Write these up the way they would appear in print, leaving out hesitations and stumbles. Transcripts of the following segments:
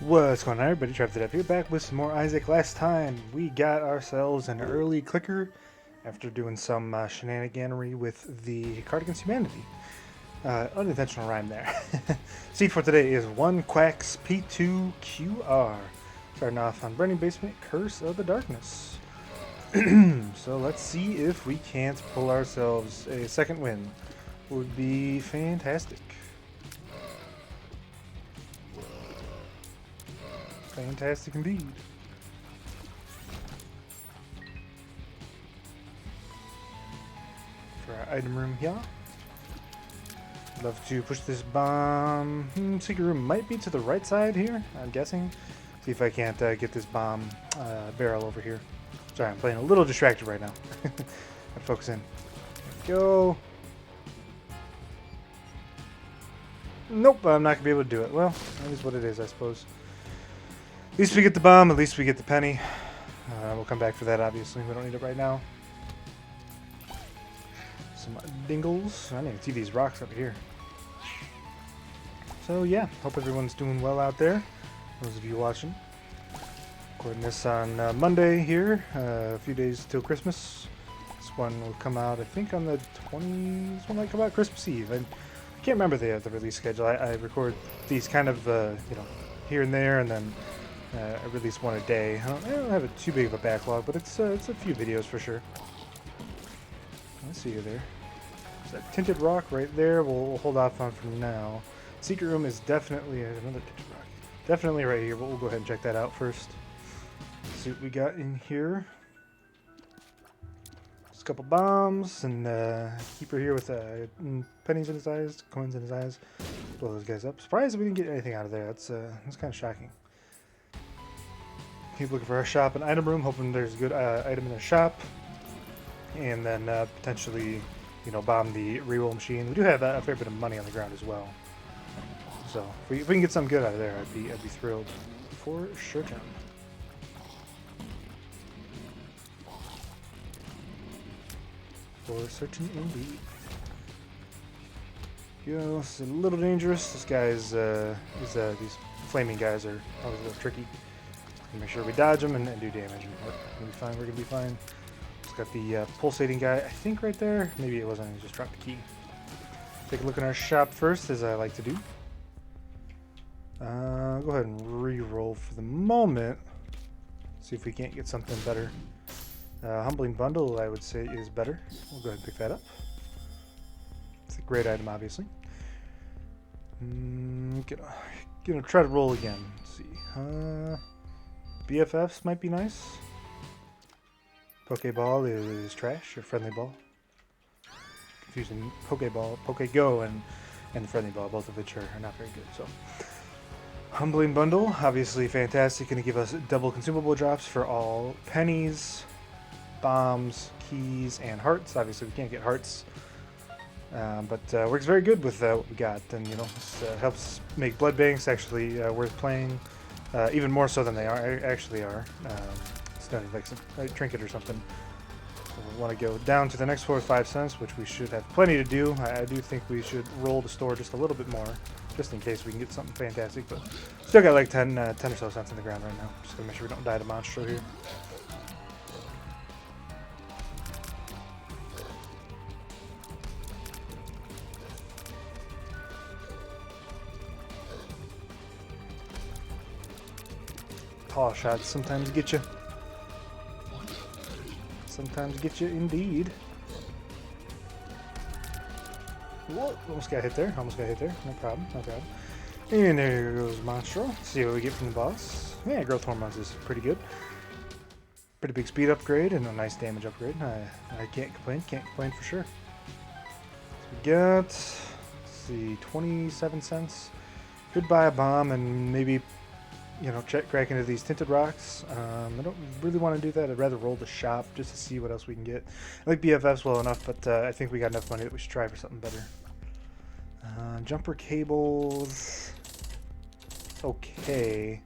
What's going on, everybody? Travis here, back with some more Isaac. Last time we got ourselves an early clicker after doing some shenaniganery with the Card Against Humanity. Unintentional rhyme there. Seed for today is 1 Quacks P2QR. Starting off on Burning Basement, Curse of the Darkness. So let's see if we can't pull ourselves a second win. Would be fantastic. Fantastic indeed. For our item room here. Love to push this bomb. Secret room might be to the right side here, I'm guessing. See if I can't get this bomb barrel over here. Sorry, I'm playing a little distracted right now. I'm focusing. There we go. Nope, I'm not going to be able to do it. Well, that is what it is, I suppose. At least we get the bomb, at least we get the penny. We'll come back for that, obviously. We don't need it right now. Some dingles. I didn't even see these rocks up here. So, yeah. Hope everyone's doing well out there. Those of you watching. Recording this on Monday here. A few days till Christmas. This one will come out, I think, on the 20th. This one might come out Christmas Eve. I can't remember the release schedule. I record these kind of, here and there, and then I release one a day. I don't have too big of a backlog, but it's a few videos for sure. I see you there. There's that tinted rock right there. We'll hold off on for now. Secret room is definitely another tinted rock. Definitely right here, but we'll go ahead and check that out first. See what we got in here. Just a couple bombs and keeper here with pennies in his eyes, coins in his eyes. Blow those guys up. Surprised we didn't get anything out of there. That's kind of shocking. Keep looking for our shop and item room, hoping there's a good item in the shop, and then potentially, bomb the reroll machine. We do have a fair bit of money on the ground as well, so if we can get something good out of there, I'd be thrilled for sure. For certain indeed. It's a little dangerous. This guy's these flaming guys are always a little tricky. Make sure we dodge them and do damage. We're gonna be fine. We're gonna be fine. Just got the pulsating guy, I think, right there. Maybe it wasn't. I just dropped the key. Take a look in our shop first, as I like to do. Go ahead and re-roll for the moment. See if we can't get something better. Humbling bundle, I would say, is better. We'll go ahead and pick that up. It's a great item, obviously. Gonna try to roll again. Let's see. BFFs might be nice. Pokeball is trash, or friendly ball. Confusing Pokeball, Pokego, and friendly ball, both of which are not very good. So, humbling bundle, obviously fantastic. Going to give us double consumable drops for all pennies, bombs, keys, and hearts. Obviously, we can't get hearts, but works very good with what we got. And this helps make blood banks actually worth playing. Even more so than they actually are. It's not like some trinket or something. So we want to go down to the next floor with 5 cents, which we should have plenty to do. I do think we should roll the store just a little bit more, just in case we can get something fantastic. But still got like 10 or so cents in the ground right now. Just gonna make sure we don't die to monstro here. Paw shots sometimes get you. Sometimes get you indeed. Whoa, almost got hit there. Almost got hit there. No problem. No problem. And there goes Monstro. Let's see what we get from the boss. Yeah, growth hormones is pretty good. Pretty big speed upgrade and a nice damage upgrade. I can't complain. Can't complain for sure. So we got, let's see, 27 cents. Could buy a bomb and maybe, crack into these tinted rocks. I don't really want to do that. I'd rather roll the shop just to see what else we can get. I like BFFs well enough, but I think we got enough money that we should try for something better. Jumper cables. Okay.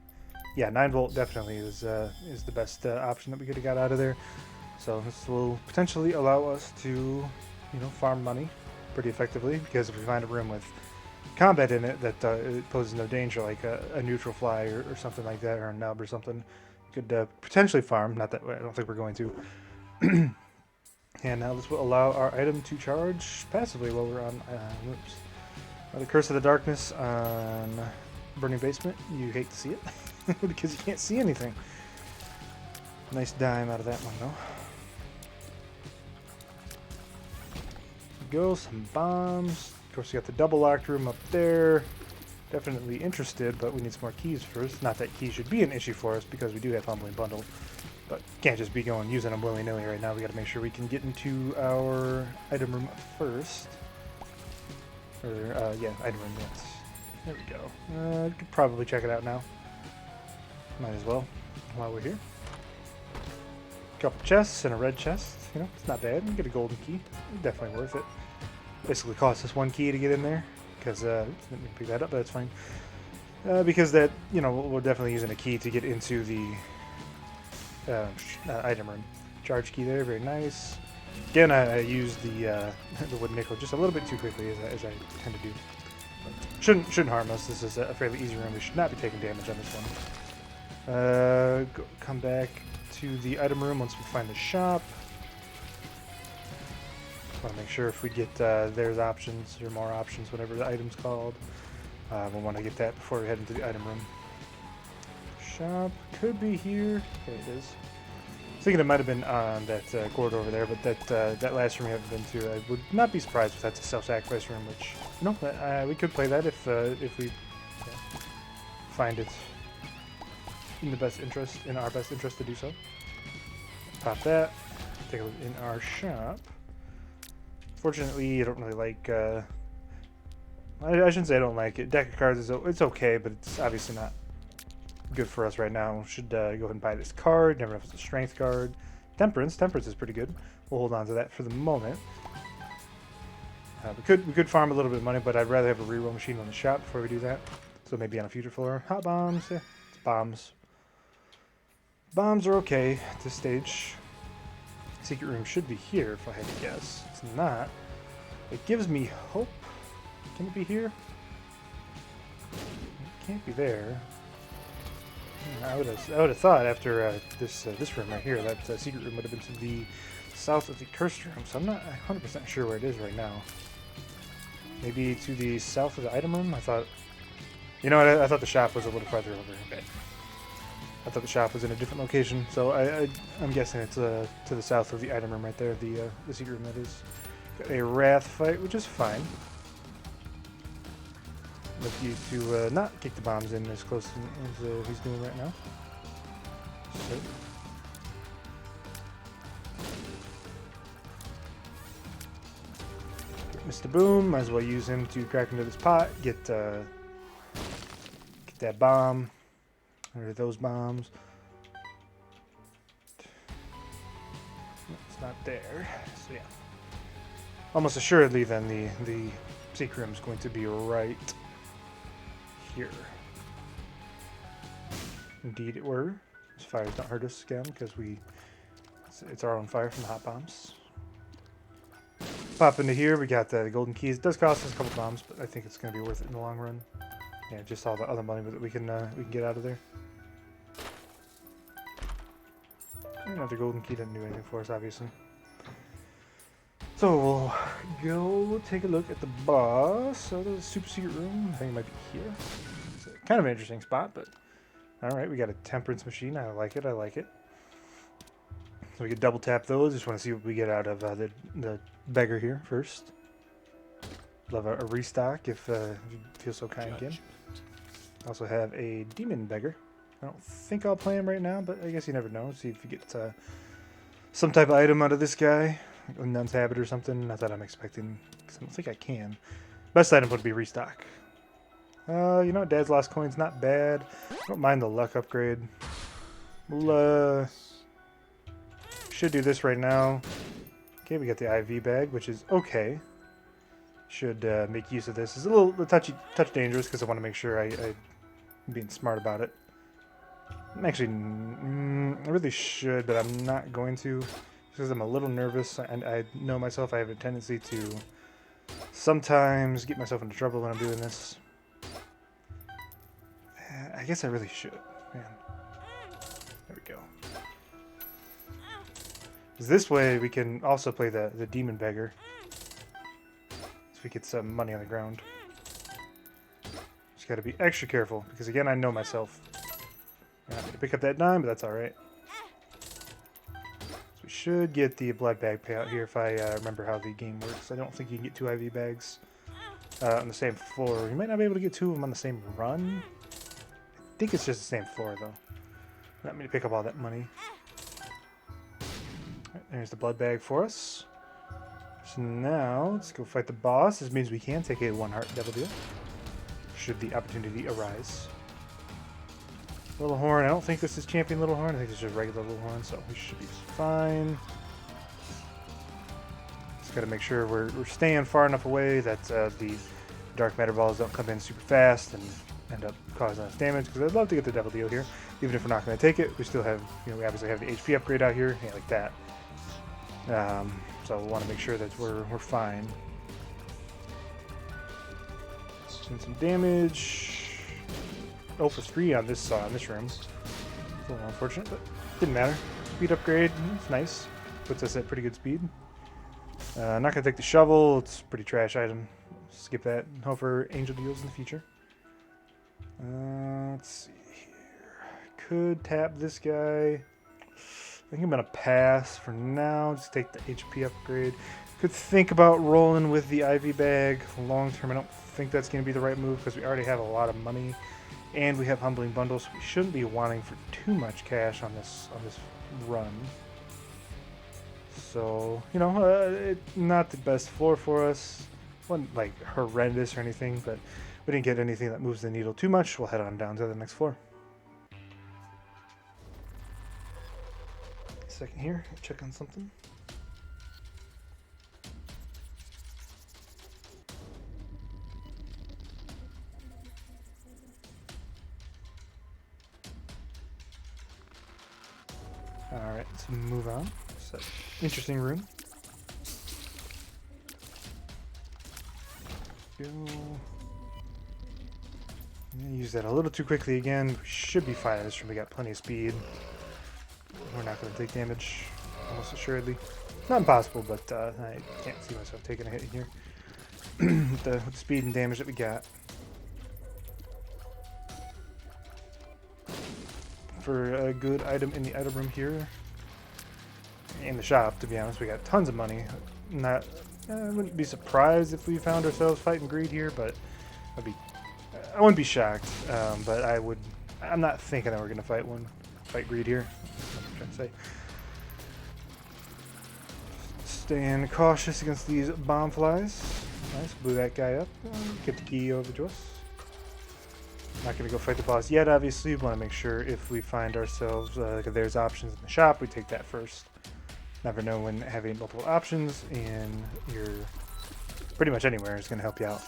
Yeah, 9-volt definitely is the best option that we could have got out of there. So this will potentially allow us to, farm money pretty effectively, because if we find a room with combat in it that it poses no danger, like a neutral fly or something like that, or a nub or something. You could potentially farm. Not that I don't think we're going to. And now this will allow our item to charge passively while we're on. Whoops. The Curse of the Darkness on Burning Basement. You hate to see it because you can't see anything. Nice dime out of that one though. Go some bombs. Of course, you got the double locked room up there. Definitely interested, but we need some more keys first. Not that keys should be an issue for us because we do have Humbling Bundle, but can't just be going using them willy nilly right now. We got to make sure we can get into our item room first. Or yeah, item room. Yes. There we go. We could probably check it out now. Might as well while we're here. Couple chests and a red chest. You know, it's not bad. You get a golden key. Definitely worth it. Basically cost us 1 key to get in there because let me pick that up. But that's fine. Because that, you know, we're definitely using a key to get into the item room. Charge key there, very nice. Again, I used the wood nickel just a little bit too quickly as I tend to do. But shouldn't harm us. This is a fairly easy room. We should not be taking damage on this one. Come back to the item room once we find the shop. Want to make sure if we get there's options or more options, whatever the item's called. We'll want to get that before we head into the item room. Shop could be here. There it is. I was thinking it might have been on that corridor over there, but that last room we haven't been to, I would not be surprised if that's a self-sacrifice room. Which we could play that if we find it in our best interest to do so. Pop that. Take a look in our shop. Fortunately, I don't really like. I shouldn't say I don't like it. Deck of cards it's okay, but it's obviously not good for us right now. Should go ahead and buy this card. Never know if it's a strength card. Temperance is pretty good. We'll hold on to that for the moment. We could farm a little bit of money, but I'd rather have a reroll machine on the shop before we do that. So maybe on a future floor. Hot bombs, yeah, it's bombs. Bombs are okay at this stage. Secret room should be here if I had to guess. It's not. It gives me hope. Can it be here? It can't be there. I would have thought after this room right here that secret room would have been to the south of the cursed room. So I'm not 100% sure where it is right now. Maybe to the south of the item room. I thought, you know what? I thought the shop was a little farther over. Okay. I thought the shop was in a different location, so I'm guessing it's to the south of the item room right there, the secret room that is. Got a wrath fight, which is fine. Look you to not kick the bombs in as close as he's doing right now. So. Mr. Boom, might as well use him to crack into this pot, get that bomb. Or those bombs. It's not there. So yeah. Almost assuredly then the secret room is going to be right here. Indeed it were. These fires don't hurt us again because it's our own fire from the hot bombs. Pop into here, we got the golden keys. It does cost us a couple bombs, but I think it's going to be worth it in the long run. Yeah, just all the other money that we can get out of there. Another golden key doesn't do anything for us, obviously. So we'll go take a look at the boss. So the super secret room. I think it might be here. It's kind of an interesting spot, but all right. We got a temperance machine. I like it. So we can double tap those. Just want to see what we get out of the beggar here first. Love a restock if you feel so kind again. Also have a demon beggar. I don't think I'll play him right now, but I guess you never know. See if you get some type of item out of this guy. Like a nun's habit or something. Not that I'm expecting, because I don't think I can. Best item would be restock. You know, Dad's Lost Coin's not bad. I don't mind the luck upgrade. We'll, should do this right now. Okay, we got the IV bag, which is okay. Should make use of this. It's a little touch dangerous because I want to make sure I'm being smart about it. Actually, I really should, but I'm not going to because I'm a little nervous, and I know myself. I have a tendency to sometimes get myself into trouble when I'm doing this. I guess I really should. Man. There we go. 'Cause this way we can also play the demon beggar. So we get some money on the ground. Just gotta be extra careful, because again, I know myself. I'm not gonna pick up that dime, but that's alright. So we should get the blood bag payout here if I remember how the game works. I don't think you can get 2 IV bags on the same floor. You might not be able to get 2 of them on the same run. I think it's just the same floor, though. Let me pick up all that money. Right, there's the blood bag for us. So now, let's go fight the boss. This means we can take a 1 heart devil deal, should the opportunity arise. Little Horn, I don't think this is Champion Little Horn. I think it's just regular Little Horn, so we should be fine. Just gotta make sure we're staying far enough away that the Dark Matter Balls don't come in super fast and end up causing us damage, because I'd love to get the Devil Deal here. Even if we're not going to take it, we still have, we obviously have the HP upgrade out here, yeah, like that. So we want to make sure that we're fine. Doing some damage. 0 for 3 on this room. It's a little unfortunate, but didn't matter. Speed upgrade, it's nice. Puts us at pretty good speed. Not going to take the shovel, it's a pretty trash item. Skip that and hope for angel deals in the future. Let's see here. Could tap this guy. I think I'm going to pass for now. Just take the HP upgrade. Could think about rolling with the IV bag long term. I don't think that's going to be the right move because we already have a lot of money. And we have Humbling Bundles, so we shouldn't be wanting for too much cash on this run. So, it's not the best floor for us. Wasn't like horrendous or anything, but we didn't get anything that moves the needle too much. We'll head on down to the next floor. Second here, check on something. Alright, let's move on. It's an interesting room. Go. Use that a little too quickly again. We should be fine in this room. We got plenty of speed. We're not going to take damage, almost assuredly. Not impossible, but I can't see myself taking a hit here. with the speed and damage that we got. For a good item in the item room here. In the shop, to be honest, we got tons of money. I wouldn't be surprised if we found ourselves fighting greed here, but I wouldn't be shocked. But I'm not thinking that we're gonna fight greed here. That's what I'm trying to say. Staying cautious against these bomb flies. Nice, blew that guy up. Get the key over to us. Not gonna go fight the boss yet, obviously. We want to make sure if we find ourselves, like if there's options in the shop, we take that first. Never know when having multiple options in your pretty much anywhere is gonna help you out.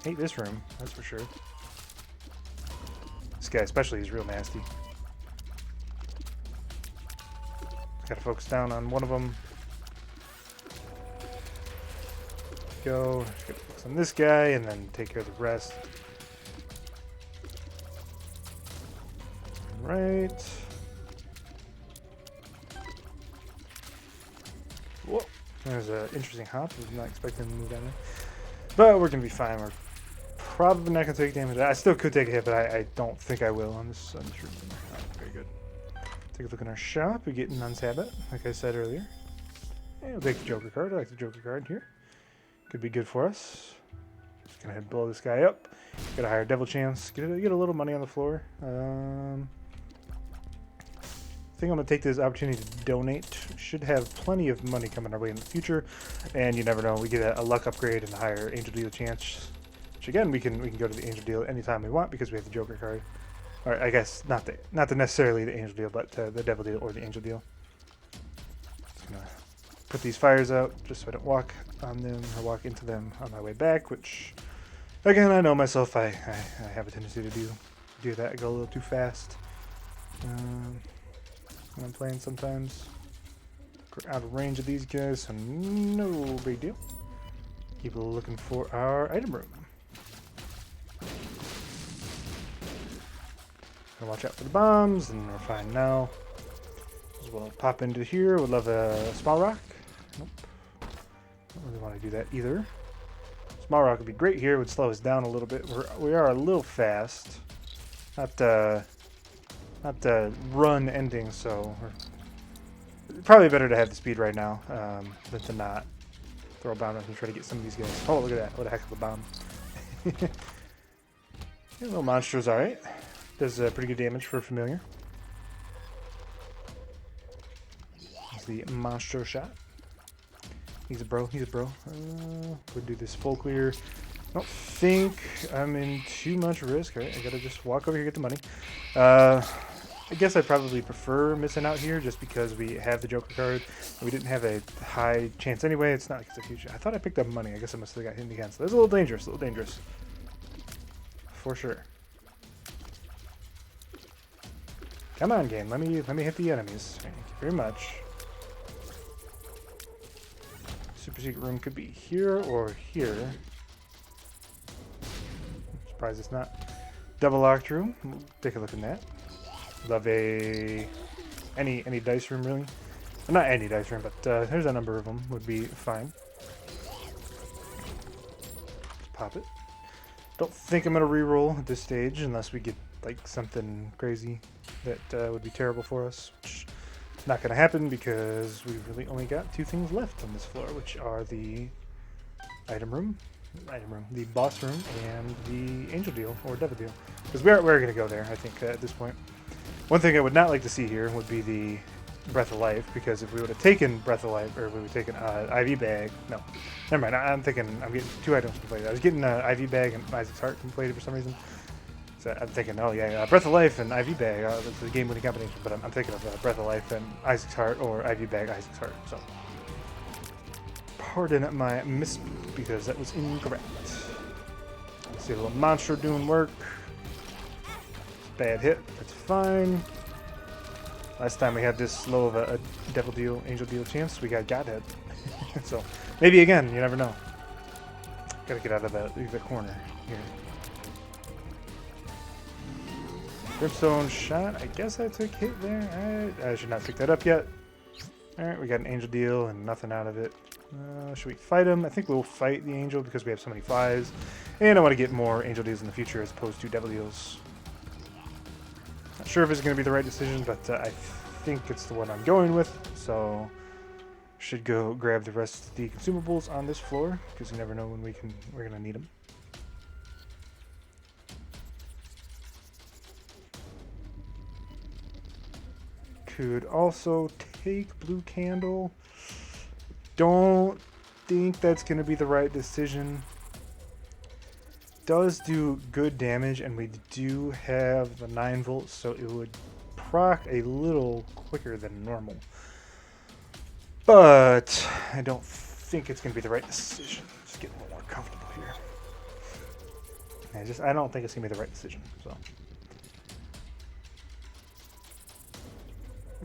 Hate this room, that's for sure. This guy especially is real nasty. Gotta focus down on one of them. Go. Just gotta focus on this guy and then take care of the rest. Right. Whoa. There's an interesting hop. I was not expecting him to move down there. But we're going to be fine. We're probably not going to take damage. I still could take a hit, but I don't think I will on this room. Right, very good. Take a look in our shop. We get an untap it, like I said earlier. And we'll take the Joker card. I like the Joker card here. Could be good for us. Just going to head blow this guy up. Get a higher devil chance. Get a little money on the floor. I think I'm going to take this opportunity to donate. Should have plenty of money coming our way in the future. And you never know, we get a luck upgrade and a higher angel deal chance. Which again, we can go to the angel deal anytime we want because we have the Joker card. Or I guess not necessarily the angel deal, but the devil deal or the angel deal. Just going to put these fires out just so I don't walk on them or walk into them on my way back, which again, I know myself, I have a tendency to do that. I go a little too fast. When I'm playing sometimes. We're out of range of these guys, so no big deal. Keep looking for our item room. Gonna watch out for the bombs, and we're fine now. As well, pop into here. Would love a small rock. Nope. Don't really want to do that either. Small rock would be great here. Would slow us down a little bit. We are a little fast. Not run ending, so we're probably better to have the speed right now than to not throw a bomb and try to get some of these guys. Oh, look at that! What a heck of a bomb! Yeah, little monster's all right. Does pretty good damage for a familiar. That's the monster shot. He's a bro. He's a bro. We'll do this full clear. I don't think I'm in too much risk. All right, I gotta just walk over here, get the money. I guess I'd probably prefer missing out here just because we have the Joker card. We didn't have a high chance anyway. It's not like it's a huge... I thought I picked up money. I guess I must have got hit again. So that's a little dangerous. A little dangerous. For sure. Come on, game. Let me hit the enemies. Thank you very much. Super secret room could be here or here. I'm surprised it's not double locked room. We'll take a look at that. Love any dice room really. Well, not any dice room, but there's a number of them would be fine. Let's pop it. Don't think I'm gonna reroll at this stage unless we get like something crazy that would be terrible for us. Which is not gonna happen because we've really only got two things left on this floor, which are the item room, the boss room, and the angel deal or devil deal. Because we're gonna go there, I think, at this point. One thing I would not like to see here would be the Breath of Life, because if we would have taken Breath of Life, or we would have taken IV bag, no, never mind. I'm getting two items completed. I was getting IV bag and Isaac's Heart completed for some reason. So I'm thinking, oh yeah, Breath of Life and IV bag, that's a game-winning combination. But I'm thinking of Breath of Life and Isaac's Heart, or IV bag, Isaac's Heart. So pardon my misspeak because that was incorrect. Let's see a little monster doing work. Bad hit. That's fine. Last time we had this low of a devil deal, angel deal chance, we got hit. So maybe again, you never know. Gotta get out of the corner here. Brimstone shot. I guess I took hit there. I should not pick that up yet. Alright, we got an angel deal and nothing out of it. Should we fight him? I think we'll fight the angel because we have so many flies. And I want to get more angel deals in the future as opposed to devil deals. Not sure if it's going to be the right decision, but I think it's the one I'm going with. So should go grab the rest of the consumables on this floor because you never know when we're going to need them. Could also take blue candle. Don't think that's going to be the right decision. Does do good damage, and we do have the 9 volts, so it would proc a little quicker than normal. But I don't think it's going to be the right decision. Just get a little more comfortable here. I don't think it's going to be the right decision. So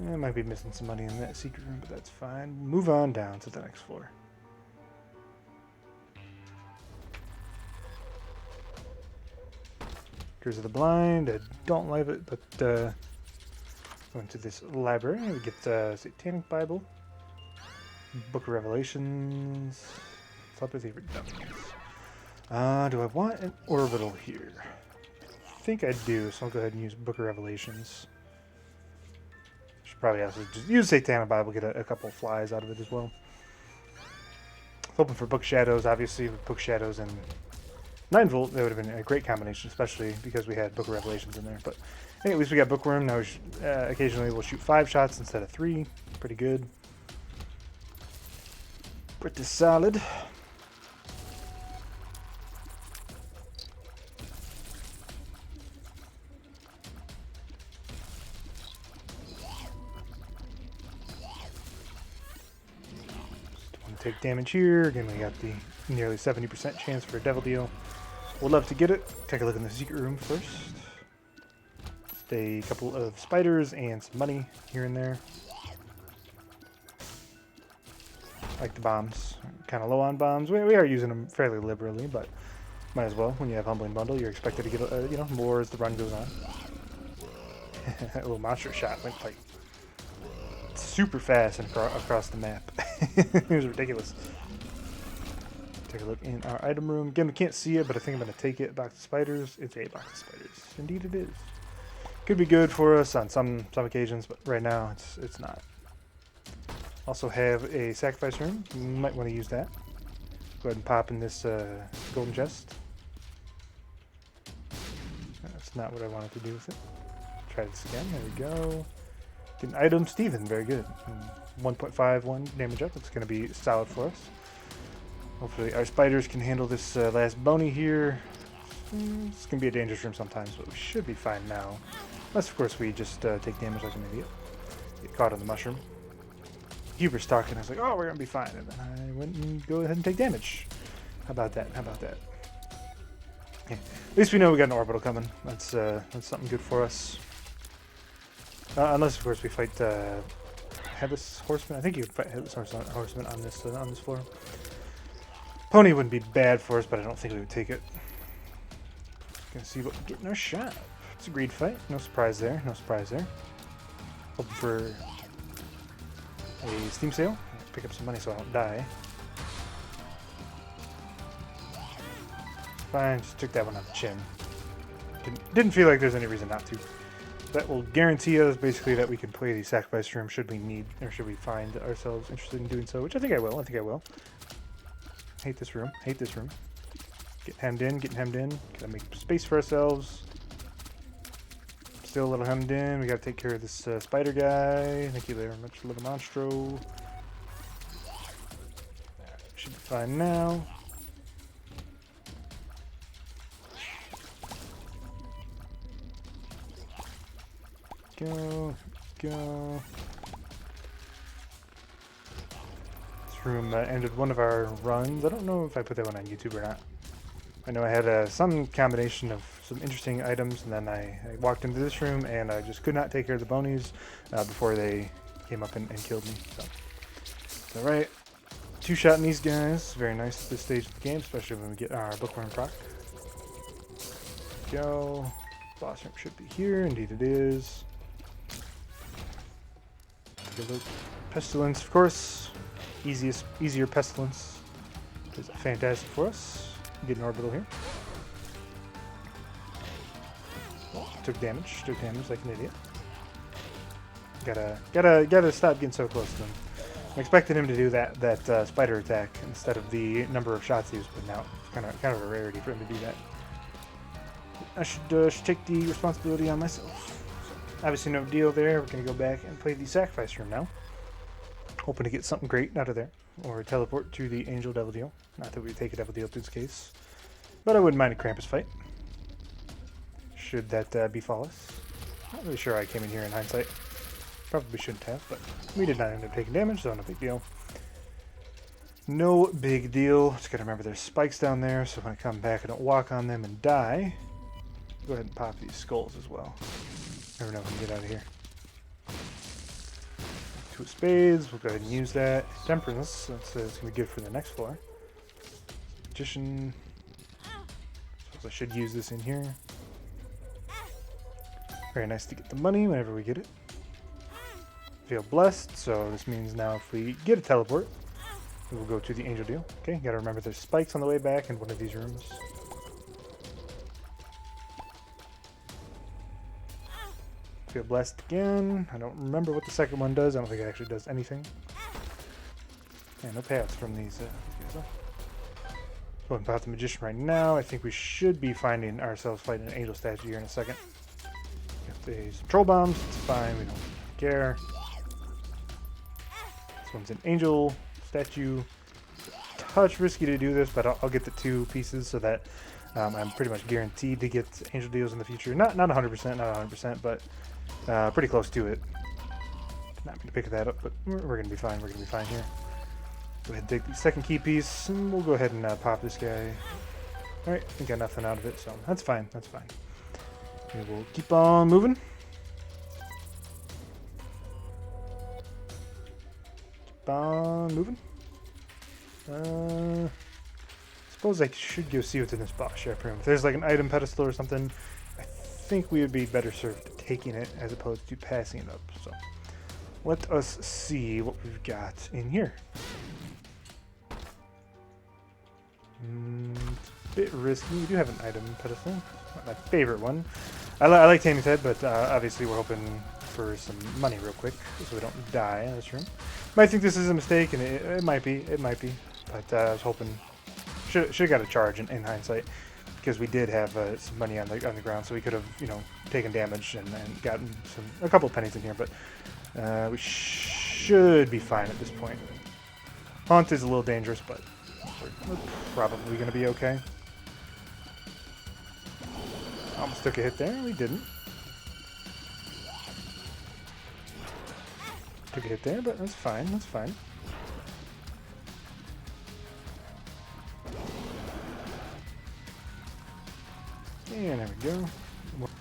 I might be missing some money in that secret room, but that's fine. Move on down to the next floor. Curse of the Blind. I don't like it, but going to this library, we get Satanic Bible, Book of Revelations, Telepathy Redemptions. Do I want an orbital here? I think I do, so I'll go ahead and use Book of Revelations. Should probably also just use Satanic Bible, get a couple flies out of it as well. Hoping for Book Shadows, obviously, with Book Shadows and 9 volt, that would have been a great combination, especially because we had Book of Revelations in there. But hey, at least we got Bookworm. Now occasionally we'll shoot 5 shots instead of 3. Pretty good. Pretty solid. Take damage here. Again, we got the nearly 70% chance for a devil deal. We'll love to get it. Take a look in the secret room first. Just a couple of spiders and some money here and there. like the bombs. Kind of low on bombs. We are using them fairly liberally, but might as well. When you have Humbling Bundle, you're expected to get you know, more as the run goes on. That little monster shot went like super fast and across the map. It was ridiculous. Take a look in our item room. Again, we can't see it, but I think I'm going to take it. Box of spiders. It's a box of spiders. Indeed it is. Could be good for us on some occasions, but right now it's not. Also have a sacrifice room. You might want to use that. Go ahead and pop in this golden chest. That's not what I wanted to do with it. Try this again. There we go. Get an item. Steven. Very good. 1.51 damage up. That's going to be solid for us. Hopefully our spiders can handle this last bony here. It's going to be a dangerous room sometimes, but we should be fine now. Unless, of course, we just take damage like an idiot. Get caught on the mushroom. Huber's talking. I was like, oh, we're going to be fine. And then I went and go ahead and take damage. How about that? How about that? Okay. At least we know we got an orbital coming. That's something good for us. Unless, of course, we fight Headless Horseman. I think you would fight Headless Horseman on this floor. Pony wouldn't be bad for us, but I don't think we would take it. Gonna see what we get in our shop. It's a greed fight. No surprise there. No surprise there. Hoping for a Steam sale. Pick up some money so I don't die. Fine. Just took that one on the chin. Didn't feel like there's any reason not to. That will guarantee us basically that we can play the sacrifice room should we need or should we find ourselves interested in doing so, which I think I will. I think I will. Hate this room. Hate this room. Getting hemmed in. Getting hemmed in. Gotta make space for ourselves. Still a little hemmed in. We gotta take care of this spider guy. Thank you very much, little monstro. Should be fine now. Go. Go. This room ended one of our runs. I don't know if I put that one on YouTube or not. I know I had some combination of some interesting items, and then I walked into this room and I just could not take care of the bonies before they came up and killed me. So it's alright. Two-shotting these guys. Very nice at this stage of the game, especially when we get our bookworm proc. Go. Boss room should be here. Indeed it is. Take a look. Pestilence, of course. Easier pestilence is fantastic for us. Get an orbital here. Oh, took damage like an idiot. Gotta stop getting so close to him. I'm expecting him to do that spider attack instead of the number of shots he was putting out. Kind of a rarity for him to do that. I should take the responsibility on myself. So, obviously no deal there. We're gonna go back and play the sacrifice room now. Hoping to get something great out of there. Or teleport to the Angel Devil Deal. Not that we would take a Devil Deal to this case. But I wouldn't mind a Krampus fight. Should that befall us. Not really sure I came in here in hindsight. Probably shouldn't have, but we did not end up taking damage, so no big deal. No big deal. Just gotta remember there's spikes down there, so when I come back I don't walk on them and die. Go ahead and pop these skulls as well. Never know if we can get out of here. Two spades, we'll go ahead and use that. Temperance, that's going to be good for the next floor. Magician, suppose I should use this in here. Very nice to get the money whenever we get it. Feel blessed, so this means now if we get a teleport, we'll go to the Angel Deal. Okay, gotta remember there's spikes on the way back in one of these rooms. Feel blessed again. I don't remember what the second one does. I don't think it actually does anything. Yeah, no payouts from these guys. Go and pop the Magician right now. I think we should be finding ourselves fighting an Angel statue here in a second. If there's some troll bombs, it's fine. We don't care. This one's an Angel statue. Touch risky to do this, but I'll get the two pieces so that I'm pretty much guaranteed to get Angel Deals in the future. Not 100%, not 100%, but pretty close to it. Not going to pick that up, but we're going to be fine. We're going to be fine here. Go ahead and take the second key piece, and we'll go ahead and pop this guy. Alright, we got nothing out of it, so that's fine. That's fine. We will keep on moving. Keep on moving. Suppose I should go see what's in this box shop room. If there's like an item pedestal or something, I think we would be better served taking it as opposed to passing it up. So let us see what we've got in here. It's a bit risky. We do have an item pedestal. Not my favorite one. I like Tammy's Head, but obviously we're hoping for some money real quick so we don't die in this room. Might think this is a mistake, and it might be. It might be. But I was hoping... Should have got a charge in hindsight, because we did have some money on the ground, so we could have, you know, taken damage and gotten a couple of pennies in here, but we should be fine at this point. Haunt is a little dangerous, but we're probably going to be okay. Almost took a hit there. We didn't. Took a hit there, but that's fine. That's fine. And there we go.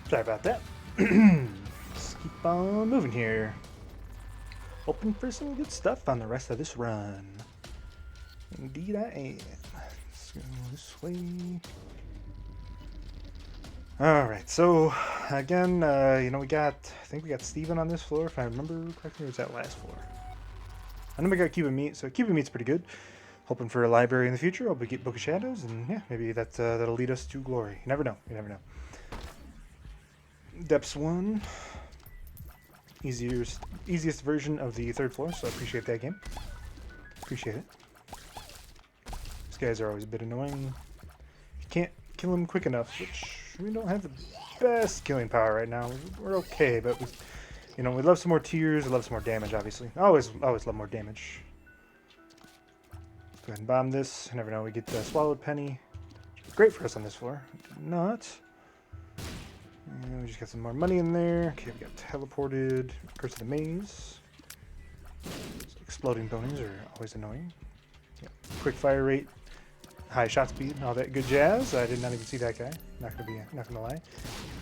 Sorry about that. Let's keep on moving here. Hoping for some good stuff on the rest of this run. Indeed I am. Let's go this way. Alright, so again, you know, I think we got Steven on this floor, if I remember correctly, or was that last floor? I know we got Cuban Meat, so Cuban Meat's pretty good. Hoping for a library in the future. I'll get Book of Shadows, and yeah, maybe that'll lead us to glory. You never know. You never know. Depths 1. Easiest version of the 3rd floor, so I appreciate that game. Appreciate it. These guys are always a bit annoying. You can't kill them quick enough, which we don't have the best killing power right now. We're okay, but we love some more tears. We love some more damage, obviously. I always love more damage. Go ahead and bomb this. You never know, we get the Swallowed Penny. Great for us on this floor. Not. And we just got some more money in there. Okay, we got teleported. Curse of the Maze. Exploding ponies are always annoying. Yeah. Quick fire rate, high shot speed, all that good jazz. I did not even see that guy. Not gonna lie.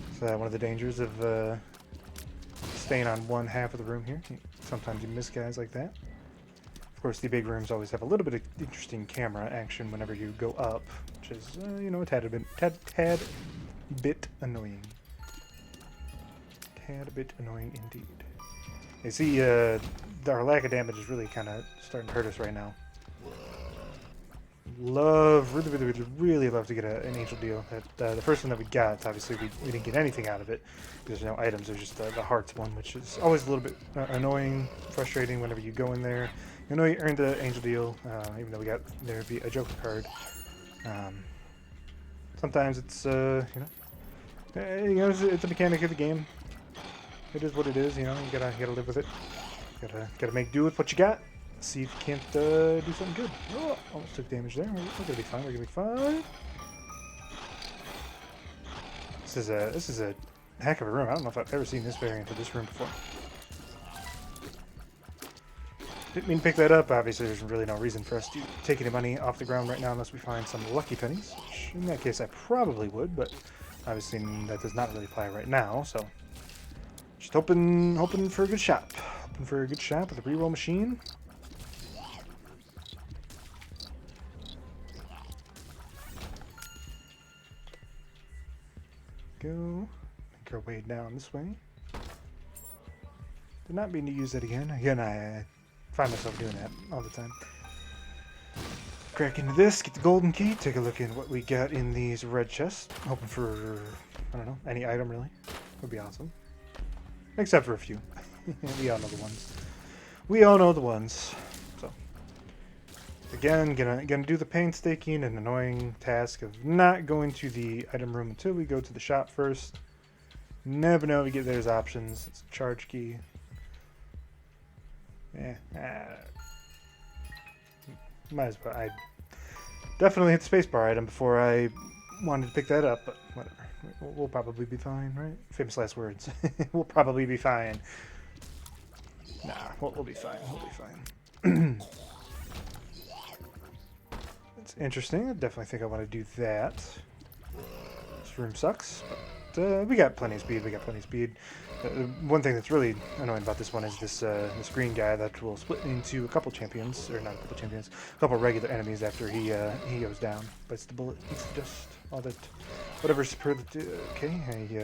It's one of the dangers of staying on one half of the room here. Sometimes you miss guys like that. Of course, the big rooms always have a little bit of interesting camera action whenever you go up, which is, you know, a tad bit annoying. Tad bit annoying indeed. You see, our lack of damage is really kind of starting to hurt us right now. Really love to get an angel deal. The first one that we got, obviously we didn't get anything out of it. There's no items, there's just the hearts one, which is always a little bit annoying, frustrating whenever you go in there. You know you earned the angel deal, even though there'd be a joker card. Sometimes it's, it's a mechanic of the game. It is what it is, you know, you gotta live with it. Gotta make do with what you got. See if you can't do something good. Oh, almost took damage there. We're gonna be fine. We're gonna be fine. This is a heck of a room. I don't know if I've ever seen this variant of this room before. Didn't mean to pick that up. Obviously, there's really no reason for us to take any money off the ground right now unless we find some lucky pennies. Which, in that case, I probably would, but obviously that does not really apply right now. So, just hoping for a good shop. Hoping for a good shop with a reroll machine. Go. Make our way down this way. Did not mean to use that again. Again, I find myself doing that all the time. Crack into this, get the golden key, take a look at what we got in these red chests. Hoping for, I don't know, any item really. Would be awesome. Except for a few. We all know the ones. We all know the ones. So, again, gonna do the painstaking and annoying task of not going to the item room until we go to the shop first. Never know we get there's options. It's a charge key. Might as well. I definitely hit the spacebar item before I wanted to pick that up, but whatever. We'll probably be fine, right? Famous last words. We'll probably be fine. Nah, we'll be fine. We'll be fine. It's interesting. I definitely think I want to do that. This room sucks, but we got plenty of speed. We got plenty of speed. One thing that's really annoying about this one is this this green guy that will split into a couple champions, or not a couple champions, a couple regular enemies after he goes down. Bites the bullet, eats the dust, all that, whatever superlative. Okay, he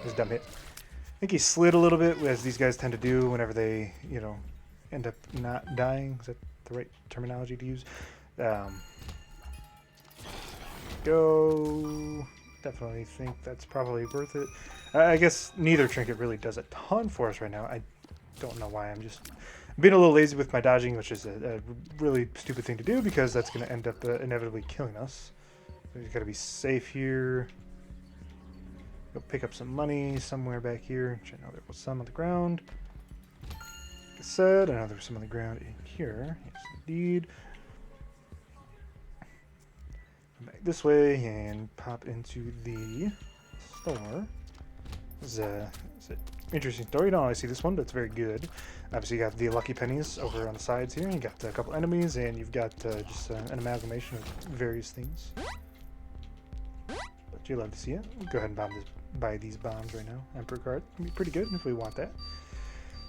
his dumb hit. I think he slid a little bit, as these guys tend to do whenever they, you know, end up not dying. Is that the right terminology to use? Go. Definitely think that's probably worth it. I guess neither trinket really does a ton for us right now. I don't know why. I'm just being a little lazy with my dodging, which is a really stupid thing to do because that's going to end up inevitably killing us. So we've got to be safe here. Go pick up some money somewhere back here. Which I know there was some on the ground. Like I said, I know there was some on the ground in here. Yes, indeed. Come back this way and pop into the store. It's an interesting store. You don't always see this one, but it's very good. Obviously, you got the lucky pennies over on the sides here. You got a couple enemies, and you've got just an amalgamation of various things. But you love to see it. Go ahead and buy these bombs right now. Emperor card would be pretty good if we want that.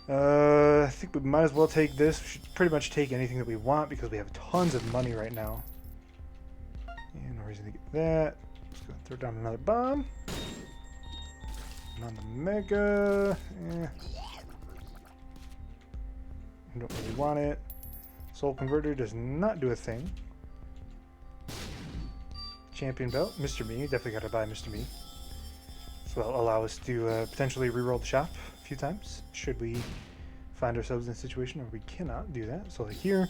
I think we might as well take this. We should pretty much take anything that we want because we have tons of money right now. And no reason to get that. Just go throw down another bomb. And on the mega, I don't really want it. Soul Converter does not do a thing. Champion Belt, Mr. Me, definitely got to buy Mr. Me. This will allow us to potentially reroll the shop a few times, should we find ourselves in a situation where we cannot do that. So like here,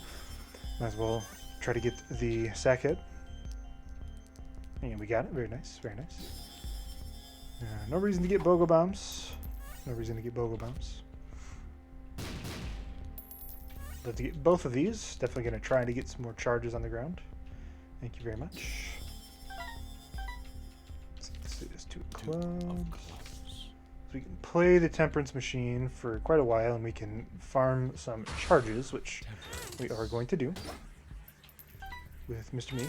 might as well try to get the sack head. And we got it, very nice, very nice. No reason to get BOGO bombs. No reason to get BOGO bombs. Love to get both of these. Definitely going to try to get some more charges on the ground. Thank you very much. Let's do this to close. So we can play the Temperance Machine for quite a while, and we can farm some charges, which we are going to do with Mr. Me.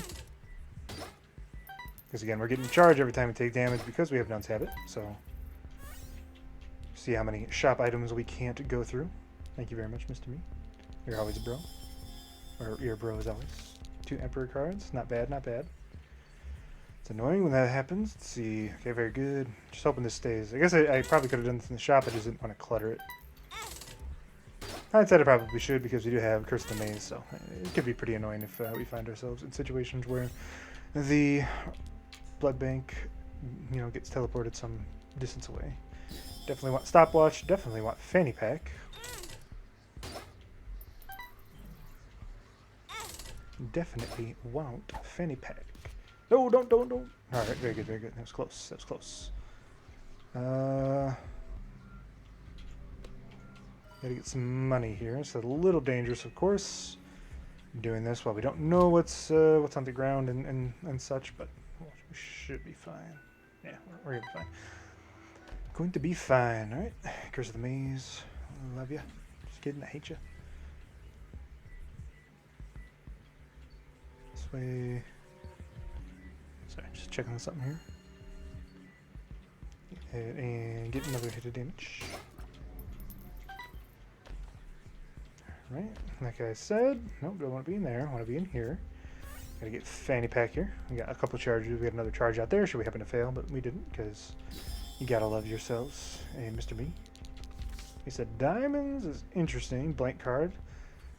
Because again, we're getting charged every time we take damage because we have Nun's Habit. So, see how many shop items we can't go through. Thank you very much, Mr. Me. You're always a bro. Or you're a bro as always. 2 Emperor cards. Not bad, not bad. It's annoying when that happens. Let's see. Okay, very good. Just hoping this stays. I guess I probably could have done this in the shop. I just didn't want to clutter it. Hindsight, I probably should because we do have Curse of the Maze. So, it could be pretty annoying if we find ourselves in situations where the blood bank, you know, gets teleported some distance away. Definitely want stopwatch. Definitely want fanny pack. Definitely want fanny pack. No, don't. All right, very good, very good. That was close. That was close. Gotta get some money here. It's a little dangerous, of course, doing this while we don't know what's on the ground and such, but we should be fine. Yeah, we're gonna be fine. Going to be fine. All right. Curse of the Maze. Love you. Just kidding. I hate you. This way. Sorry, just checking on something here. And get another hit of damage. All right. Like I said, nope, don't want to be in there. I want to be in here. Gotta get fanny pack here. We got a couple charges. We got another charge out there. Should we happen to fail, but we didn't because you gotta love yourselves. Hey, Mr. Me. He said diamonds is interesting. Blank card.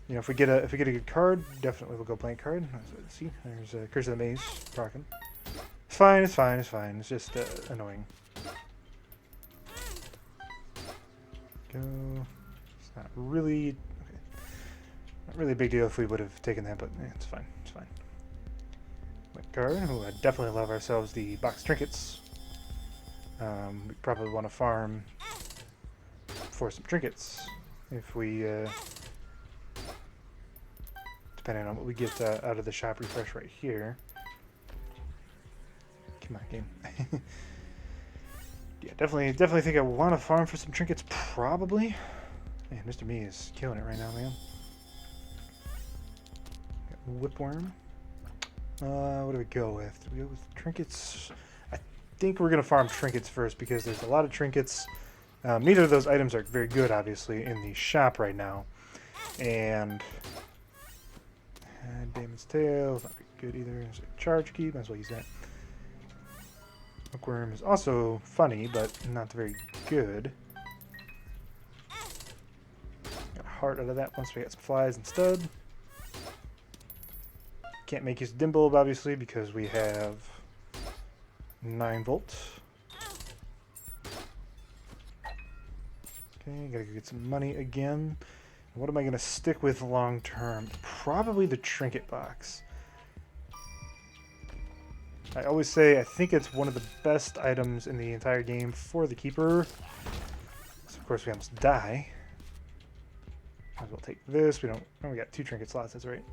You know, if we get a good card, definitely we'll go blank card. Let's see, there's a Curse of the Maze. Rocking. It's fine. It's fine. It's fine. It's just annoying. Go. It's not really okay. Not really a big deal if we would have taken that, but it's fine. It's fine. Card. Ooh, I definitely love ourselves the box trinkets. We probably want to farm for some trinkets if we, depending on what we get out of the shop refresh right here. Come on, game. Yeah, definitely think I want to farm for some trinkets. Probably. Man, Mr. Me is killing it right now, man. Got Whipworm. What do we go with? Do we go with trinkets? I think we're going to farm trinkets first because there's a lot of trinkets. Neither of those items are very good, obviously, in the shop right now. And Damon's Tail is not very good either. There's a charge key, might as well use that. Hookworm is also funny, but not very good. Got a heart out of that once we get some flies instead. Can't make use of dim bulb, obviously, because we have 9 volts. Okay, gotta go get some money again. What am I gonna stick with long term? Probably the trinket box. I always say I think it's one of the best items in the entire game for the keeper. So of course we almost die. Might as well take this. We don't. Oh, we got 2 trinket slots. That's right.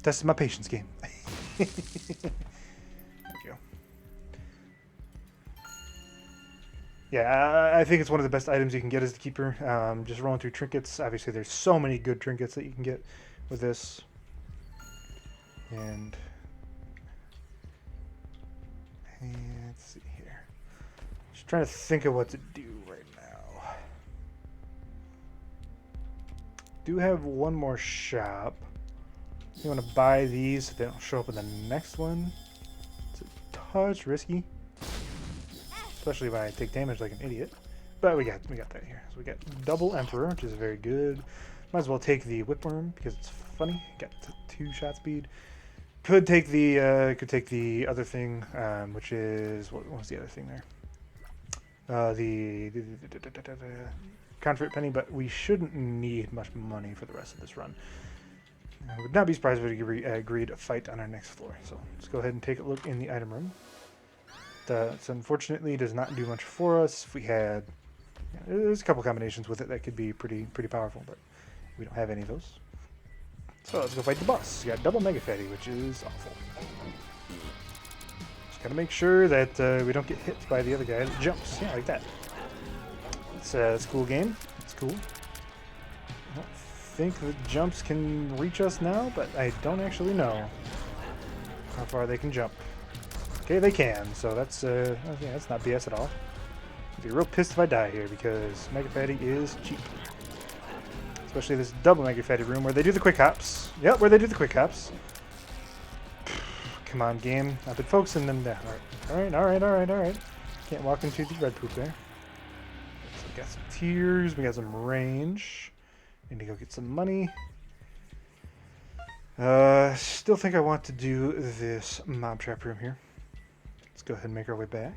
Testing my patience game. There we go. Yeah, I think it's one of the best items you can get as the keeper. Just rolling through trinkets. Obviously, there's so many good trinkets that you can get with this. And let's see here. Just trying to think of what to do right now. Do have one more shop. You want to buy these so they don't show up in the next one. It's a touch risky, especially when I take damage like an idiot. But we got that here. So we got double Emperor, which is very good. Might as well take the Whipworm because it's funny. Got 2 shot speed. Could take the other thing, which is what was the other thing there? The Confederate Penny, but we shouldn't need much money for the rest of this run. I would not be surprised if we agreed to fight on our next floor. So let's go ahead and take a look in the item room. This unfortunately does not do much for us. If we had, there's a couple combinations with it that could be pretty powerful, but we don't have any of those. So let's go fight the boss. We got double Mega Fatty, which is awful. Just gotta make sure that we don't get hit by the other guy that jumps. Yeah, like that. It's a cool game. It's cool. I don't think the jumps can reach us now, but I don't actually know how far they can jump. Okay, they can, so that's yeah, that's not BS at all. I'd be real pissed if I die here because Mega Fatty is cheap. Especially this double Mega Fatty room where they do the quick hops. Yep, where they do the quick hops. Come on, game. I've been focusing them down. Alright. Can't walk into the red poop there. So we got some tears, we got some range. Need to go get some money. Still think I want to do this mob trap room here. Let's go ahead and make our way back.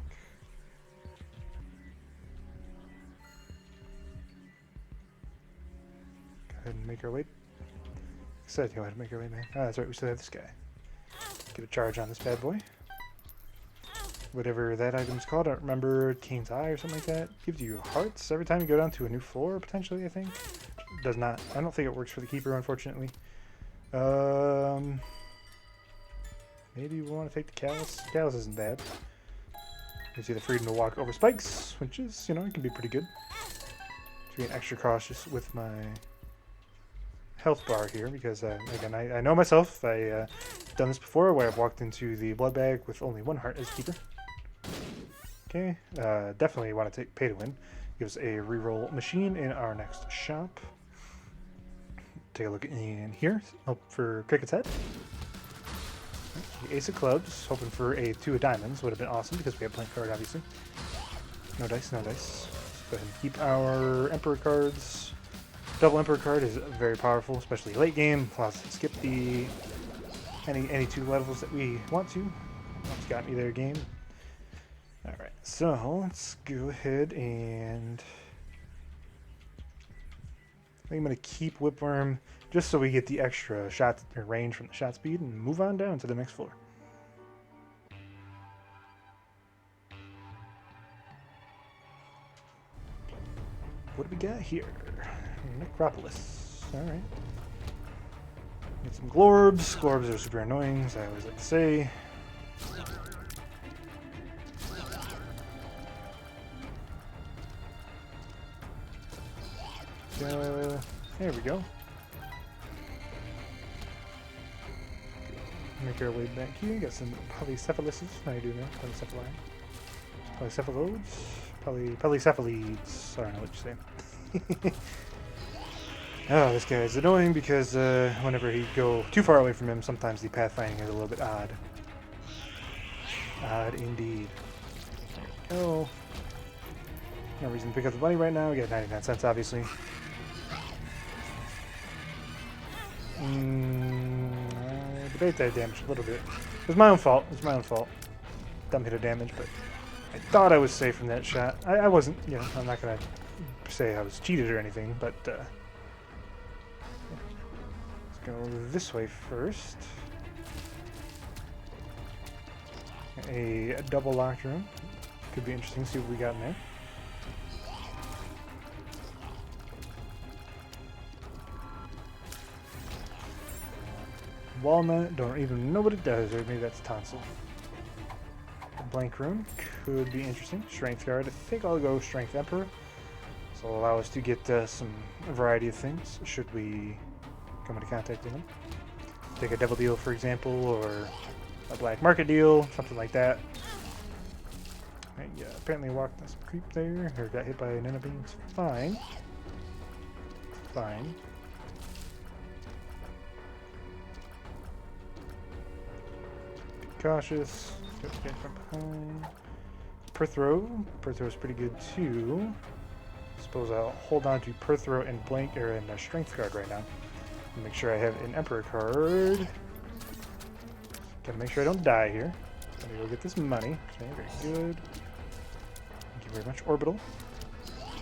And make our way. I said go ahead and make our way back. Ah, that's right, we still have this guy. Get a charge on this bad boy. Whatever that item's called, I don't remember. Kane's Eye or something like that. Gives you hearts every time you go down to a new floor, potentially, I think. Does not. I don't think it works for the keeper, unfortunately. Maybe we want to take the Callus. Callus isn't bad. Gives you the freedom to walk over spikes, which is, it can be pretty good. To be extra cautious with my health bar here because again I know myself. I've done this before where I've walked into the blood bag with only 1 heart as keeper. Okay, definitely want to take pay to win. Gives a reroll machine in our next shop. Take a look in here. Hope for Cricket's Head. The Ace of Clubs. Hoping for a 2 of Diamonds. Would have been awesome because we have blank card obviously. No dice, no dice. Let's go ahead and keep our Emperor cards. Double Emperor card is very powerful, especially late game. Allows us to skip the any 2 levels that we want to. It's got me there game. Alright, so let's go ahead and I think I'm going to keep Whipworm just so we get the extra shot or range from the shot speed and move on down to the next floor. What do we got here? Necropolis. Alright. Get some Glorbs. Glorbs are super annoying, as I always like to say. There we go. make our way back here. Got some polycephalises. How you doing now? Polycephali? Polycephalodes? Polycephalides. I don't know what you're saying. Oh, this guy is annoying because whenever you go too far away from him, sometimes the pathfinding is a little bit odd. Odd indeed. There we go. No reason to pick up the money right now. We got 99 cents, obviously. I debate that damage a little bit. It was my own fault. It was my own fault. Dumb hit of damage, but I thought I was safe from that shot. I wasn't, you know, I'm not going to say I was cheated or anything, but let's go this way first. A double locked room. Could be interesting to see what we got in there. Walnut, don't even know what it does, or maybe that's tonsil. A blank room could be interesting. Strength guard, I think I'll go Strength Emperor. This will allow us to get some variety of things should we come into contact with them. Take a devil deal, for example, or a black market deal, something like that. Apparently walked this creep there, or got hit by an enemy. It's fine. Fine. Cautious. Get from behind. Perthrow. Perthrow is pretty good too. Suppose I'll hold on to Perthrow and blank and a strength card right now. Make sure I have an Emperor card. Gotta make sure I don't die here. Let me go get this money. Okay, very good. Thank you very much. Orbital.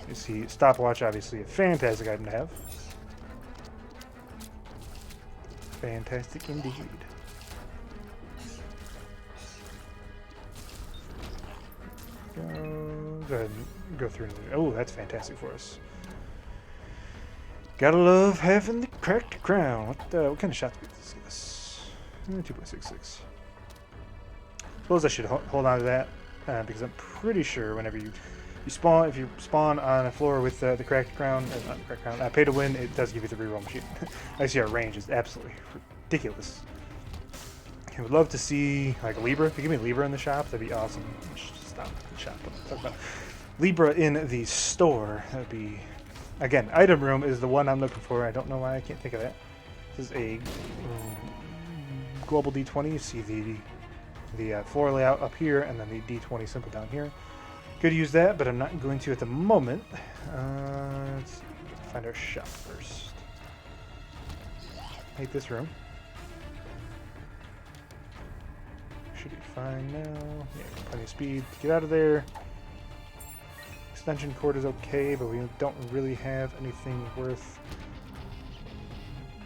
You see, stopwatch, obviously a fantastic item to have. Fantastic indeed. Go ahead and go through. Oh, that's fantastic for us. Gotta love having the cracked crown. What kind of shot speed is this? 2.66. Suppose I should hold on to that because I'm pretty sure whenever you spawn, if you spawn on a floor with the cracked crown, not the cracked crown, pay to win, it does give you the reroll machine. I see our range is absolutely ridiculous. I would love to see like Libra. If you give me Libra in the shop, that'd be awesome. Stop the shop. Talk about Libra in the store. That'd be, again, item room is the one I'm looking for. I don't know why I can't think of that. This is a global D20. You see the floor layout up here, and then the D20 symbol down here. Could use that, but I'm not going to at the moment. Let's find our shop first. Hate this room. Should be fine now. Yeah, plenty of speed to get out of there. Extension cord is okay, but we don't really have anything worth.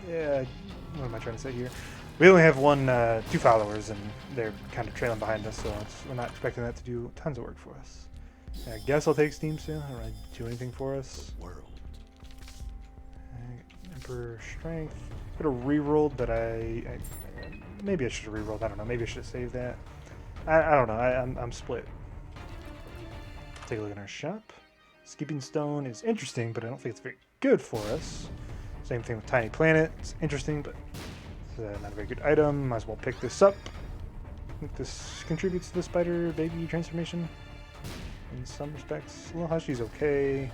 Yeah, what am I trying to say here? We only have two followers, and they're kind of trailing behind us, so we're not expecting that to do tons of work for us. I guess I'll take Steam Sale. I don't really do anything for us. Emperor Strength. Could have rerolled, but maybe I should have rerolled. I don't know. Maybe I should have saved that. I don't know. I'm split. Take a look at our shop. Skipping Stone is interesting, but I don't think it's very good for us. Same thing with Tiny Planet. It's interesting, but it's not a very good item. Might as well pick this up. I think this contributes to the spider baby transformation in some respects. Little Hushy's okay.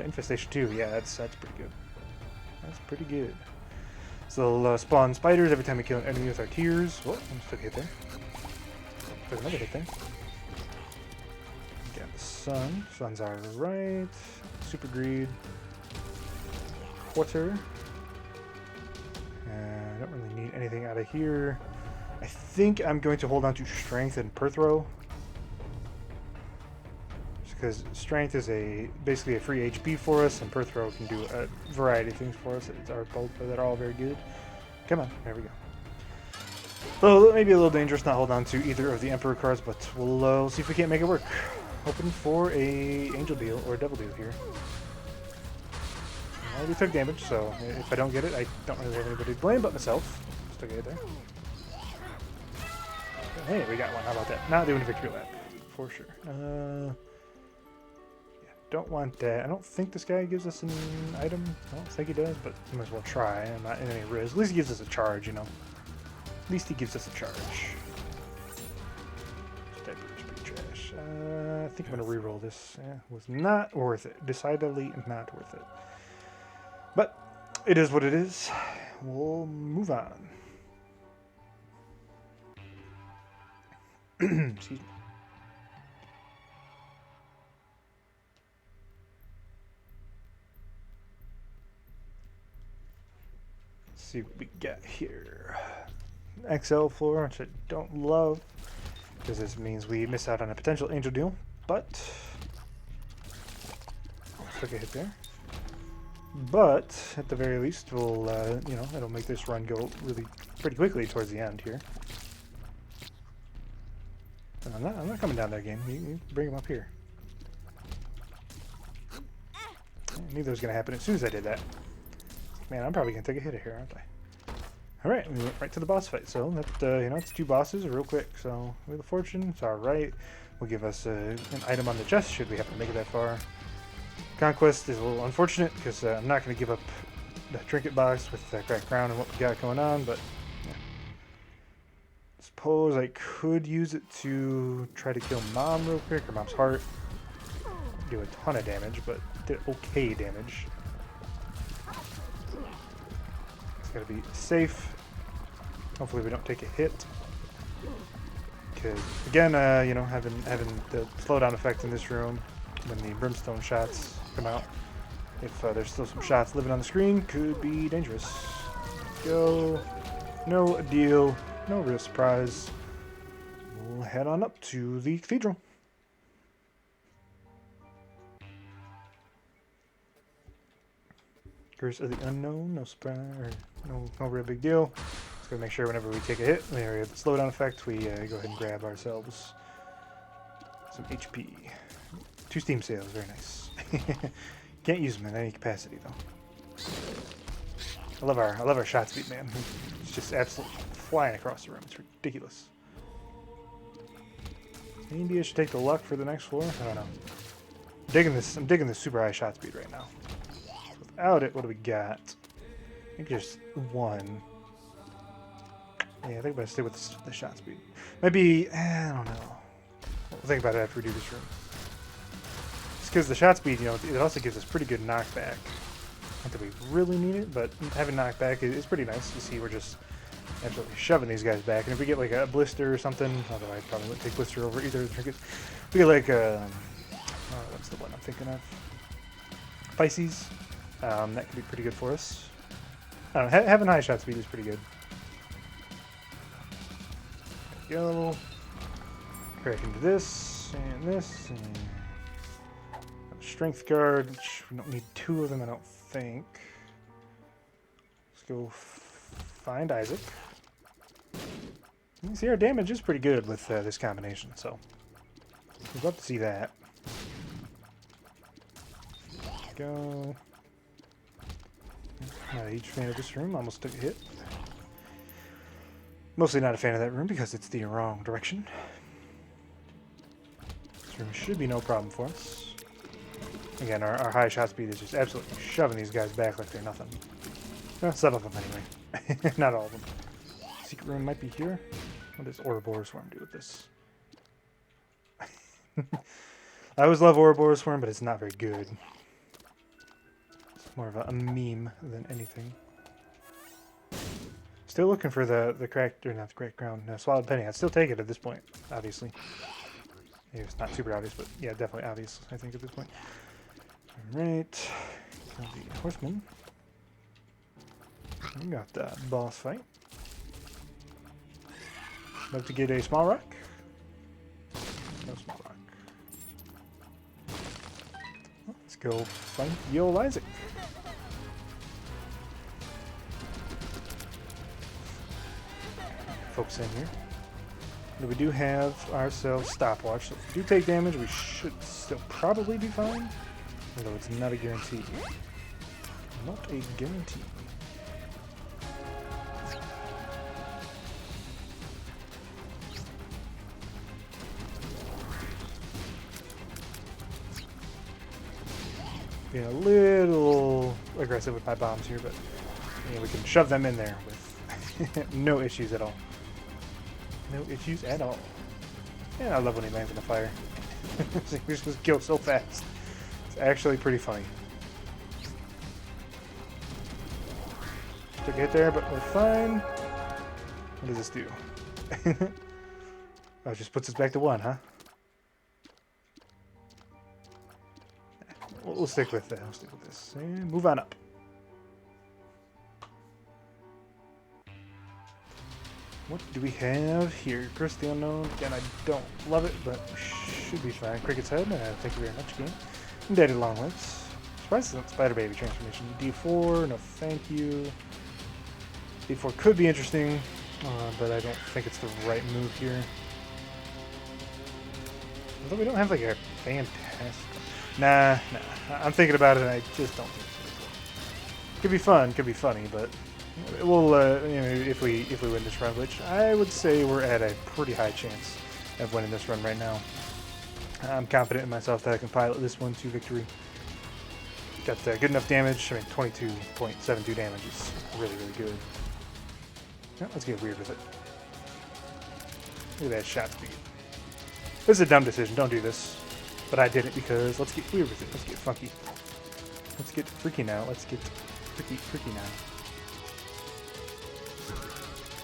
Infestation 2, yeah, that's pretty good. That's pretty good. So they'll spawn spiders every time we kill an enemy with our tears. Whoa, almost took a hit there. There's another hit there. Got the sun. Sun's alright. Super greed. Quarter. I don't really need anything out of here. I think I'm going to hold on to Strength and Perthrow. Because Strength is basically a free HP for us, and Perthrow can do a variety of things for us that are all very good. Come on, there we go. Well, maybe a little dangerous not hold on to either of the Emperor cards, but we'll see if we can't make it work. Hoping for a Angel deal or a Devil deal here. Well, we took damage, so if I don't get it, I don't really have anybody to blame but myself. Just took it there. Hey, we got one. How about that? Not doing a victory lap, for sure. Don't want that. I don't think this guy gives us an item. I don't think he does, but we might as well try. I'm not in any risk. At least he gives us a charge, you know. At least he gives us a charge. This diaper's pretty trash. I think I'm going to re-roll this. Was not worth it. Decidedly not worth it. But it is what it is. We'll move on. Excuse me. Let's see what we got here. XL floor, which I don't love, because this means we miss out on a potential angel deal, but took a hit there. But at the very least, we'll you know, it'll make this run go really pretty quickly towards the end here. And I'm not coming down there again. You bring him up here. I knew that was going to happen as soon as I did that. Man, I'm probably going to take a hit here, aren't I? Alright, we went right to the boss fight. So, that, you know, it's 2 bosses real quick. So, Wheel of Fortune, it's alright. Will give us an item on the chest should we happen to make it that far. Conquest is a little unfortunate because I'm not going to give up the trinket box with the cracked crown and what we got going on, but yeah. Suppose I could use it to try to kill Mom real quick, or Mom's heart. Do a ton of damage, but did okay damage. It's got to be safe. Hopefully we don't take a hit. Because again, you know, having the slowdown effect in this room when the brimstone shots come out, if there's still some shots living on the screen, could be dangerous. Let's go. No deal. No real surprise. We'll head on up to the cathedral. Curse of the Unknown. No surprise. Or no real big deal. Just gotta make sure whenever we take a hit, we have the slowdown effect, we go ahead and grab ourselves some HP. 2 steam sails, very nice. Can't use them in any capacity though. I love our shot speed, man. It's just absolutely flying across the room. It's ridiculous. Maybe I should take the luck for the next floor. I don't know. I'm digging this super high shot speed right now. Without it, what do we got? I think there's 1. Yeah, I think I'm gonna stay with the shot speed. Maybe I don't know. We'll think about it after we do this room. Because the shot speed, you know, it also gives us pretty good knockback. Not that we really need it, but having knockback is pretty nice. You see, we're just absolutely shoving these guys back. And if we get like a blister or something, although I probably wouldn't take blister over either of the trinkets, we get like what's the one I'm thinking of? Pisces. That could be pretty good for us. I don't know, having high shot speed is pretty good. There we go. Crack into this and this and strength guard, which we don't need 2 of them, I don't think. Let's go find Isaac. You can see our damage is pretty good with this combination, so we'd love to see that. Go. Not a huge fan of this room, almost took a hit. Mostly not a fan of that room because it's the wrong direction. This room should be no problem for us. Again, our high shot speed is just absolutely shoving these guys back like they're nothing. Well, some of them anyway. Not all of them. Secret room might be here. What does Ouroboros Swarm do with this? I always love Ouroboros Swarm, but it's not very good. It's more of a meme than anything. Still looking for the cracked, or not the cracked crown, swallowed penny. I'd still take it at this point, obviously. Maybe it's not super obvious, but yeah, definitely obvious, I think, at this point. Alright, got the horseman. We got the boss fight. Love to get a small rock. No small rock. Let's go fight the old Isaac. Focus in here. But we do have ourselves stopwatch, so if we do take damage, we should still probably be fine. Although it's not a guarantee. Not a guarantee. Being a little aggressive with my bombs here, but you know, we can shove them in there with no issues at all. No issues at all. Yeah, I love when he lands in the fire. He just kills so fast. It's actually pretty funny. Took a hit there, but we're fine. What does this do? Oh, it just puts us back to 1, huh? We'll stick with that. We'll stick with this. And move on up. What do we have here? Curse the Unknown. Again, I don't love it, but should be fine. Cricket's Head. Thank you very much, game. Indebted Long Lips. Spider Baby transformation. D4. No, thank you. D4 could be interesting, but I don't think it's the right move here. Although we don't have like a fantastic. Nah. I'm thinking about it, and I just don't think it's really cool. Could be fun, could be funny, but we'll if we win this run, which I would say we're at a pretty high chance of winning this run right now. I'm confident in myself that I can pilot this one to victory. Got good enough damage. I mean, 22.72 damage is really, really good. Now, let's get weird with it. Look at that shot speed. This is a dumb decision. Don't do this. But I did it because let's get weird with it. Let's get funky. Let's get freaky now. Let's get freaky now.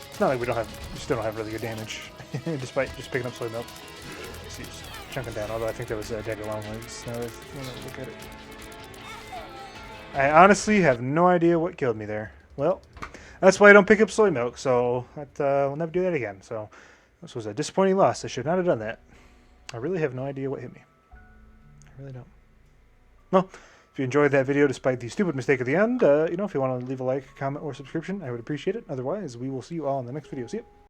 It's not like we still don't have really good damage, despite just picking up soy milk. See, just chunking down. Although I think that was Daddy Longlegs. Now that I look at it, I honestly have no idea what killed me there. Well, that's why I don't pick up soy milk. So we'll never do that again. So this was a disappointing loss. I should not have done that. I really have no idea what hit me. I really don't. Well, if you enjoyed that video despite the stupid mistake at the end, if you want to leave a like, comment, or subscription, I would appreciate it. Otherwise, we will see you all in the next video. See ya.